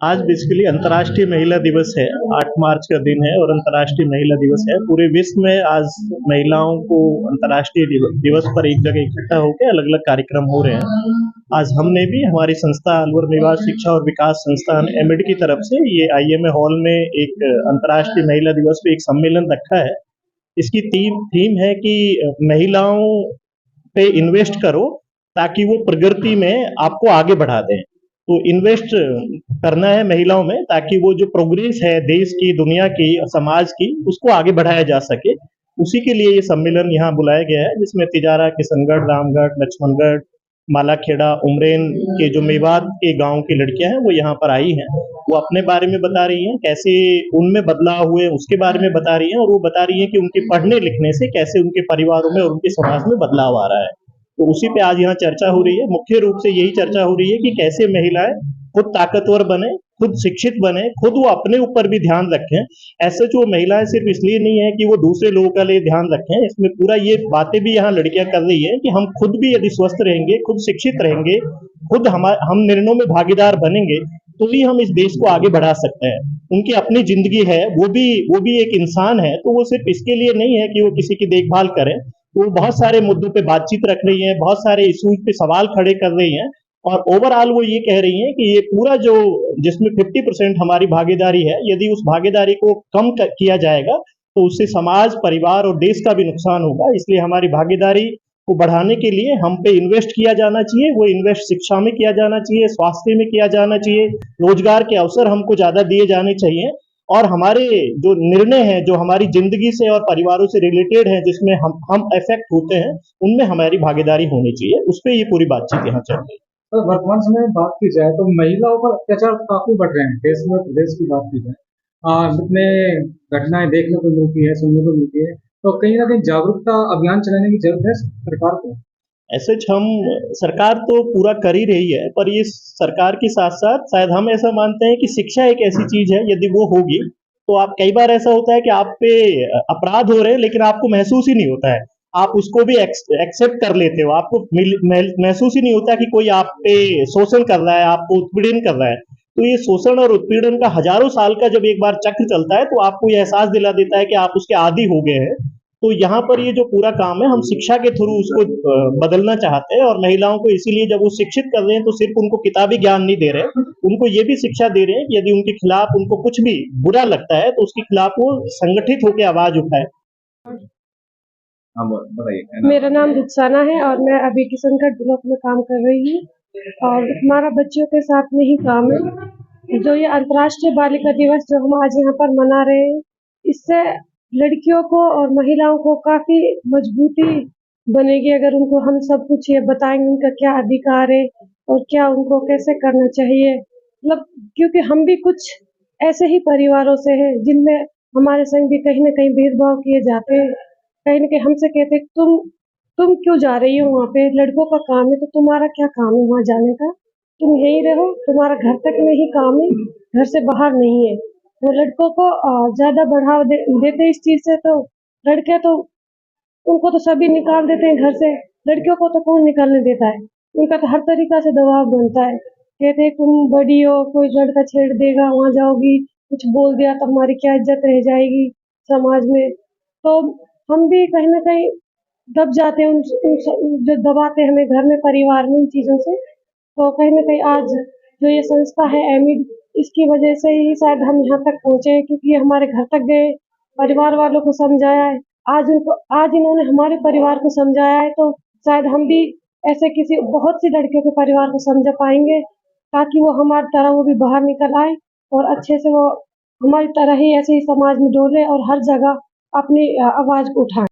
आज बेसिकली अंतर्राष्ट्रीय महिला दिवस है। 8 मार्च का दिन है और अंतर्राष्ट्रीय महिला दिवस है। पूरे विश्व में आज महिलाओं को अंतर्राष्ट्रीय दिवस पर एक जगह इकट्ठा होकर अलग अलग कार्यक्रम हो रहे हैं। आज हमने भी हमारी संस्था अलवर निवास शिक्षा और विकास संस्थान एमिड की तरफ से ये IMA हॉल में एक अंतर्राष्ट्रीय महिला दिवस पे एक सम्मेलन रखा है। इसकी थीम है कि महिलाओं पे इन्वेस्ट करो ताकि वो प्रगति में आपको आगे बढ़ा दें। तो इन्वेस्ट करना है महिलाओं में ताकि वो जो प्रोग्रेस है देश की, दुनिया की, समाज की, उसको आगे बढ़ाया जा सके। उसी के लिए ये सम्मेलन यहाँ बुलाया गया है, जिसमें तिजारा, किशनगढ़, रामगढ़, लक्ष्मणगढ़, मालाखेड़ा, उमरेन के जो मेवात के गांव की लड़कियां हैं वो यहाँ पर आई हैं। वो अपने बारे में बता रही हैं, कैसे उनमें बदलाव हुए उसके बारे में बता रही हैं, और वो बता रही हैं कि उनके पढ़ने लिखने से कैसे उनके परिवारों में और उनके समाज में बदलाव आ रहा है। तो उसी पे आज यहाँ चर्चा हो रही है। मुख्य रूप से यही चर्चा हो रही है कि कैसे महिलाएं खुद ताकतवर बने, खुद शिक्षित बने, खुद वो अपने ऊपर भी ध्यान रखें। ऐसे जो महिलाएं सिर्फ इसलिए नहीं है कि वो दूसरे लोगों का लिए ध्यान रखें, इसमें पूरा ये बातें भी यहाँ लड़कियां कर रही है कि हम खुद भी यदि स्वस्थ रहेंगे, खुद शिक्षित रहेंगे, खुद हम निर्णयों में भागीदार बनेंगे, तो ही हम इस देश को आगे बढ़ा सकते हैं। उनकी अपनी जिंदगी है, वो भी एक इंसान है, तो वो सिर्फ इसके लिए नहीं है कि वो किसी की देखभाल करें। वो बहुत सारे मुद्दों पे बातचीत रख रही हैं, बहुत सारे इश्यूज पे सवाल खड़े कर रही हैं, और ओवरऑल वो ये कह रही हैं कि ये पूरा जो जिसमें 50% हमारी भागीदारी है, यदि उस भागीदारी को कम किया जाएगा तो उससे समाज, परिवार और देश का भी नुकसान होगा। इसलिए हमारी भागीदारी को बढ़ाने के लिए हम पे इन्वेस्ट किया जाना चाहिए। वो इन्वेस्ट शिक्षा में किया जाना चाहिए, स्वास्थ्य में किया जाना चाहिए, रोजगार के अवसर हमको ज्यादा दिए जाने चाहिए, और हमारे जो निर्णय हैं जो हमारी जिंदगी से और परिवारों से रिलेटेड हैं, जिसमें हम अफेक्ट होते हैं, उनमें हमारी भागीदारी होनी चाहिए। उस पर ये पूरी बातचीत यहाँ चल रही है। तो वर्तमान समय में बात की जाए तो महिलाओं पर अत्याचार काफी बढ़ रहे हैं देश में। प्रदेश की बात की जाए, जितने घटनाएं देखने को मिलती है, सुनने को मिलती है, तो कहीं ना कहीं जागरूकता अभियान चलाने की जरूरत है सरकार को। ऐसे हम सरकार तो पूरा कर ही रही है, पर ये सरकार के साथ साथ शायद हम ऐसा मानते हैं कि शिक्षा एक ऐसी चीज है, यदि वो होगी तो आप, कई बार ऐसा होता है कि आप पे अपराध हो रहे हैं लेकिन आपको महसूस ही नहीं होता है, आप उसको भी एक्सेप्ट कर लेते हो, आपको महसूस ही नहीं होता कि कोई आप पे शोषण कर रहा है, आपको उत्पीड़न कर रहा है। तो ये शोषण और उत्पीड़न का हजारों साल का जब एक बार चक्र चलता है तो आपको ये एहसास दिला देता है कि आप उसके आदी हो गए हैं। तो यहाँ पर ये जो पूरा काम है, हम शिक्षा के थ्रू उसको बदलना चाहते हैं, और महिलाओं को इसीलिए जब वो शिक्षित कर रहे हैं तो सिर्फ उनको किताबी ज्ञान नहीं दे रहे, उनको ये भी शिक्षा दे रहे हैं कि यदि उनके खिलाफ उनको कुछ भी बुरा लगता है तो उसके खिलाफ वो संगठित होकर आवाज उठाए। हाँ, बताइए। मेरा नाम रुखसाना है और मैं अभी किशनगढ़ ब्लॉक में काम कर रही हूँ और हमारा बच्चों के साथ में ही काम है। जो ये अंतर्राष्ट्रीय बालिका दिवस जो हम आज यहाँ पर मना रहे हैं, इससे लड़कियों को और महिलाओं को काफी मजबूती बनेगी अगर उनको हम सब कुछ ये बताएंगे उनका क्या अधिकार है और क्या उनको कैसे करना चाहिए। मतलब क्योंकि हम भी कुछ ऐसे ही परिवारों से हैं जिनमें हमारे संग भी कहीं ना कहीं भेदभाव किए जाते हैं। कहीं न कहीं हमसे कहते हैं तुम क्यों जा रही हो वहाँ पे, लड़कों का काम है तो तुम्हारा क्या काम है वहाँ जाने का, तुम यहीं रहो, तुम्हारा घर तक में ही काम है, घर से बाहर नहीं है। तो लड़कों को ज़्यादा बढ़ावा देते इस चीज़ से, तो लड़के तो उनको तो सभी निकाल देते हैं घर से, लड़कियों को तो कौन निकालने देता है। उनका तो हर तरीका से दबाव बनता है, कहते हैं तुम बड़ी हो, कोई लड़का छेड़ देगा, वहाँ जाओगी, कुछ बोल दिया तो हमारी क्या इज्जत रह जाएगी समाज में। तो हम भी कहीं न कहीं दब जाते हैं जो दबाते हैं हमें घर में, परिवार में, इन चीज़ों से। तो कहीं न कहीं आज जो ये संस्था है एमिड, इसकी वजह से ही शायद हम यहाँ तक पहुँचे हैं, क्योंकि ये हमारे घर तक गए, परिवार वालों को समझाया है। आज इन्होंने हमारे परिवार को समझाया है, तो शायद हम भी ऐसे किसी बहुत सी लड़कियों के परिवार को समझा पाएँगे, ताकि वो हमारी तरह वो भी बाहर निकल आए और अच्छे से वो हमारी तरह ही ऐसे ही समाज में डोले और हर जगह अपनी आवाज़ को उठाएँ।